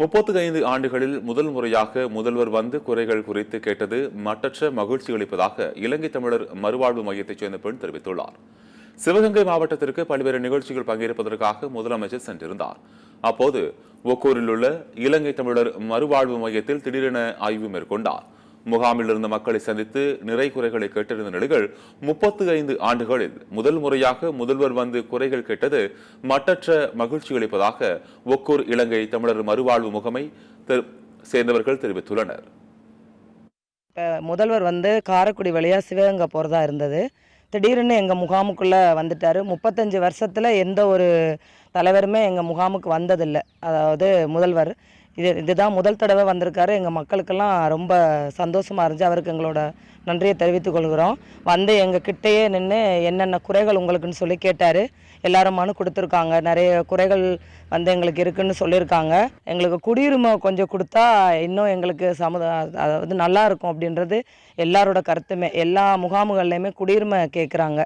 35 ஆண்டுகளில் முதல் முறையாக முதல்வர் வந்து குறைகள் குறித்து கேட்டது மட்டற்ற மகிழ்ச்சி அளிப்பதாக இலங்கை தமிழர் மறுவாழ்வு மையத்தைச் சேர்ந்த பெண் தெரிவித்துள்ளார். சிவகங்கை மாவட்டத்திற்கு பல்வேறு நிகழ்ச்சிகள் பங்கேற்பதற்காக முதலமைச்சர் சென்றிருந்தார். அப்போது ஒக்கூரில் உள்ள இலங்கை தமிழர் மறுவாழ்வு மையத்தில் திடீரென ஆய்வு மேற்கொண்டார். முகாமில் இருந்த மக்களை சந்தித்து நிறை குறைகளை கேட்டிருந்த நிலையில் 35 ஆண்டுகளில் முதல் முறையாக முதல்வர் வந்து குறைகள் கேட்டது மட்டற்ற மகிழ்ச்சி அளிப்பதாக ஒக்கூர் இலங்கை தமிழர் மறுவாழ்வு முகமை சேர்ந்தவர்கள் தெரிவித்துள்ளனர். முதல்வர் வந்து காரைக்குடி வழியா சிவகங்கை போறதா இருந்தது. திடீர்னு எங்க முகாமுக்குள்ள வந்துட்டாரு. 35 வருஷத்துல எந்த ஒரு தலைவருமே எங்க முகாமுக்கு வந்ததில்லை. அதாவது முதல்வர் இதுதான் முதல் தடவை வந்திருக்காரு. எங்கள் மக்களுக்கெல்லாம் ரொம்ப சந்தோஷமாக இருந்துச்சு. அவருக்கு எங்களோட நன்றியை தெரிவித்துக் கொள்கிறோம். வந்து எங்கள் கிட்டேயே நின்று என்னென்ன குறைகள் உங்களுக்குன்னு சொல்லி கேட்டார். எல்லாரும் மனு கொடுத்துருக்காங்க. நிறைய குறைகள் வந்து எங்களுக்கு இருக்குன்னு சொல்லியிருக்காங்க. எங்களுக்கு குடியுரிமை கொஞ்சம் கொடுத்தா இன்னும் எங்களுக்கு அதாவது நல்லா இருக்கும் அப்படின்றது எல்லாரோட கருத்துமே. எல்லா முகாம்கள்லையுமே குடியுரிமை கேட்குறாங்க.